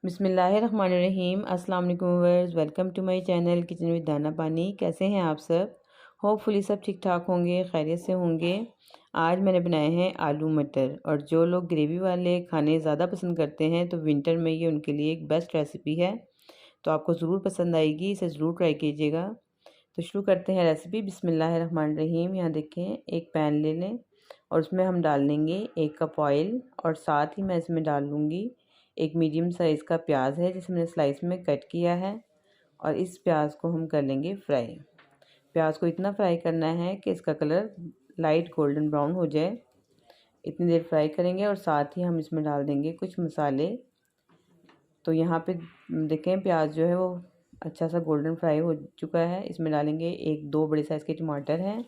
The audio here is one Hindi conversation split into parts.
बिस्मिल्लाहिर्रहमानिर्रहीम। अस्सलाम वालेकुम viewers, welcome to my channel kitchen with dana pani. कैसे हैं आप सब? होपफुली सब ठीक ठाक होंगे, खैरियत से होंगे। आज मैंने बनाए हैं आलू मटर, और जो लोग ग्रेवी वाले खाने ज़्यादा पसंद करते हैं तो विंटर में ये उनके लिए एक बेस्ट रेसिपी है। तो आपको ज़रूर पसंद आएगी, इसे ज़रूर ट्राई कीजिएगा। तो शुरू करते हैं रेसिपी। बिस्मिल्लाहिर्रहमानिर्रहीम। यहाँ देखें, एक पैन ले लें और उसमें हम डाल लेंगे 1 कप ऑयल, और साथ ही मैं इसमें डाल लूँगी एक मीडियम साइज़ का प्याज है जिसे मैंने स्लाइस में कट किया है, और इस प्याज को हम कर लेंगे फ्राई। प्याज को इतना फ्राई करना है कि इसका कलर लाइट गोल्डन ब्राउन हो जाए, इतनी देर फ्राई करेंगे। और साथ ही हम इसमें डाल देंगे कुछ मसाले। तो यहाँ पे देखें, प्याज जो है वो अच्छा सा गोल्डन फ्राई हो चुका है। इसमें डालेंगे 1-2 बड़े साइज़ के टमाटर हैं,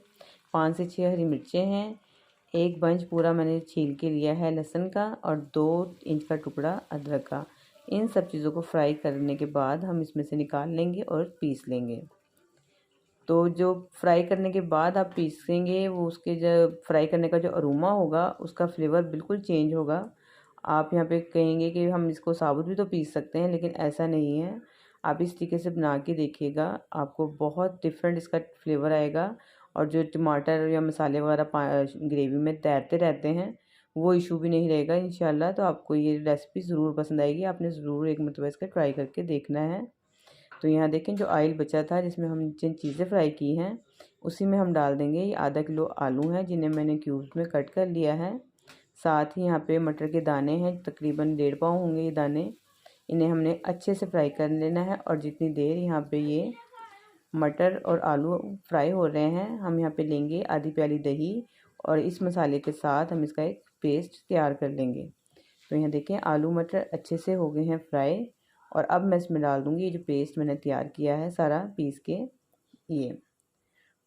5 से 6 हरी मिर्चें हैं, एक बंच पूरा मैंने छील के लिया है लहसुन का, और 2 इंच का टुकड़ा अदरक का। इन सब चीज़ों को फ्राई करने के बाद हम इसमें से निकाल लेंगे और पीस लेंगे। तो जो फ्राई करने के बाद आप पीसेंगे, वो उसके जो फ्राई करने का जो अरोमा होगा उसका फ्लेवर बिल्कुल चेंज होगा। आप यहाँ पे कहेंगे कि हम इसको साबुत भी तो पीस सकते हैं, लेकिन ऐसा नहीं है। आप इस तरीके से बना के देखिएगा, आपको बहुत डिफरेंट इसका फ्लेवर आएगा। और जो टमाटर या मसाले वगैरह ग्रेवी में तैरते रहते हैं, वो इशू भी नहीं रहेगा इंशाल्लाह। तो आपको ये रेसिपी ज़रूर पसंद आएगी, आपने ज़रूर एक मरतबा इसका ट्राई करके देखना है। तो यहाँ देखें, जो ऑयल बचा था जिसमें हम जिन चीज़ें फ्राई की हैं, उसी में हम डाल देंगे ये आधा किलो आलू हैं जिन्हें मैंने क्यूब्स में कट कर लिया है। साथ ही यहाँ पे मटर के दाने हैं, तकरीबन 1.5 पाव होंगे ये दाने। इन्हें हमने अच्छे से फ्राई कर लेना है। और जितनी देर यहाँ पे ये मटर और आलू फ्राई हो रहे हैं, हम यहाँ पे लेंगे आधी प्याली दही, और इस मसाले के साथ हम इसका एक पेस्ट तैयार कर लेंगे। तो यहाँ देखें, आलू मटर अच्छे से हो गए हैं फ्राई। और अब मैं इसमें डाल दूँगी ये जो पेस्ट मैंने तैयार किया है सारा पीस के, ये।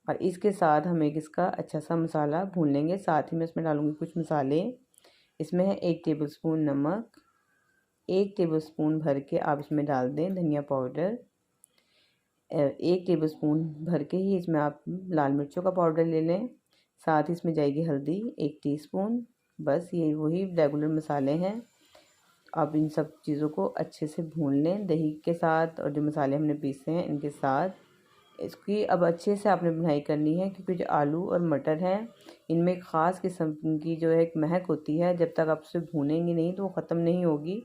और इसके साथ हम एक इसका अच्छा सा मसाला भून लेंगे। साथ ही मैं इसमें डालूँगी कुछ मसाले। इसमें है 1 टेबलस्पून नमक, 1 टेबलस्पून भर के आप इसमें डाल दें धनिया पाउडर, 1 टेबलस्पून भर के ही इसमें आप लाल मिर्चों का पाउडर ले लें। साथ ही इसमें जाएगी हल्दी 1 टीस्पून। बस ये वही रेगुलर मसाले हैं। अब इन सब चीज़ों को अच्छे से भून लें दही के साथ, और जो मसाले हमने पीसे हैं इनके साथ। इसकी अब अच्छे से आपने बुनाई करनी है, क्योंकि जो आलू और मटर हैं इनमें एक ख़ास किस्म की जो है एक महक होती है, जब तक आप उसे भूनेंगे नहीं तो वो ख़त्म नहीं होगी।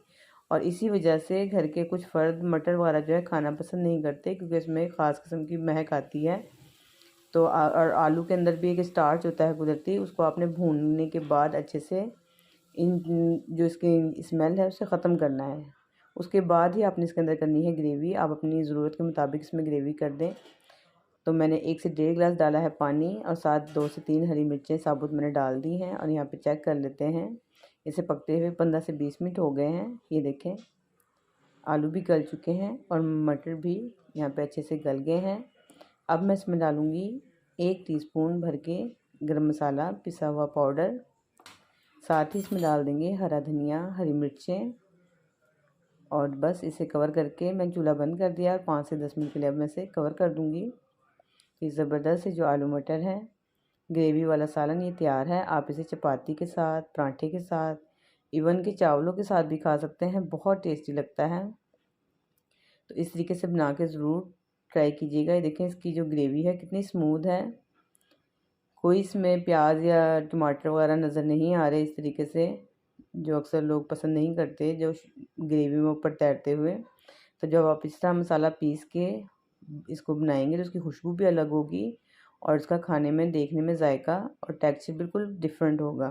और इसी वजह से घर के कुछ फ़र्द मटर वगैरह जो है खाना पसंद नहीं करते, क्योंकि इसमें एक ख़ास किस्म की महक आती है। तो और आलू के अंदर भी एक स्टार्च होता है कुदरती, उसको आपने भूनने के बाद अच्छे से इन जो इसकी स्मेल है उसे ख़त्म करना है। उसके बाद ही आपने इसके अंदर करनी है ग्रेवी। आप अपनी ज़रूरत के मुताबिक इसमें ग्रेवी कर दें। तो मैंने 1 से 1.5 गिलास डाला है पानी, और साथ 2 से 3 हरी मिर्चें साबुत मैंने डाल दी हैं। और यहाँ पे चेक कर लेते हैं, इसे पकते हुए 15 से 20 मिनट हो गए हैं। ये देखें, आलू भी गल चुके हैं और मटर भी यहाँ पे अच्छे से गल गए हैं। अब मैं इसमें डालूँगी 1 टीस्पून भर के गरम मसाला पिसा हुआ पाउडर। साथ ही इसमें डाल देंगे हरा धनिया, हरी मिर्चें, और बस इसे कवर करके मैं चूल्हा बंद कर दिया। 5 से 10 मिनट के लिए अब मैं इसे कवर कर दूँगी। ये ज़बरदस्त जो आलू मटर है ग्रेवी वाला सालन ये तैयार है। आप इसे चपाती के साथ, पराठे के साथ, इवन के चावलों के साथ भी खा सकते हैं, बहुत टेस्टी लगता है। तो इस तरीके से बना के ज़रूर ट्राई कीजिएगा। ये देखें, इसकी जो ग्रेवी है कितनी स्मूथ है, कोई इसमें प्याज या टमाटर वगैरह नज़र नहीं आ रहे इस तरीके से, जो अक्सर लोग पसंद नहीं करते जो ग्रेवी में ऊपर तैरते हुए। तो जब आप इस तरह मसाला पीस के इसको बनाएंगे तो उसकी खुशबू भी अलग होगी, और इसका खाने में, देखने में जायका और टेक्सचर बिल्कुल डिफरेंट होगा।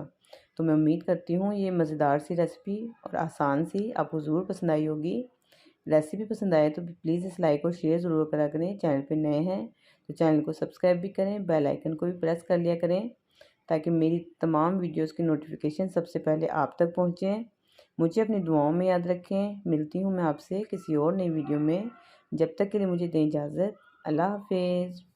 तो मैं उम्मीद करती हूँ ये मज़ेदार सी रेसिपी और आसान सी आपको ज़रूर पसंद आई होगी। रेसिपी पसंद आए तो प्लीज़ इस लाइक और शेयर ज़रूर करा करें। चैनल पे नए हैं तो चैनल को सब्सक्राइब भी करें, बेल आइकन को भी प्रेस कर लिया करें, ताकि मेरी तमाम वीडियोस की नोटिफिकेशन सबसे पहले आप तक पहुँचें। मुझे अपनी दुआओं में याद रखें। मिलती हूँ मैं आपसे किसी और नई वीडियो में। जब तक के लिए मुझे दें इजाज़त। अल्लाह हाफिज़।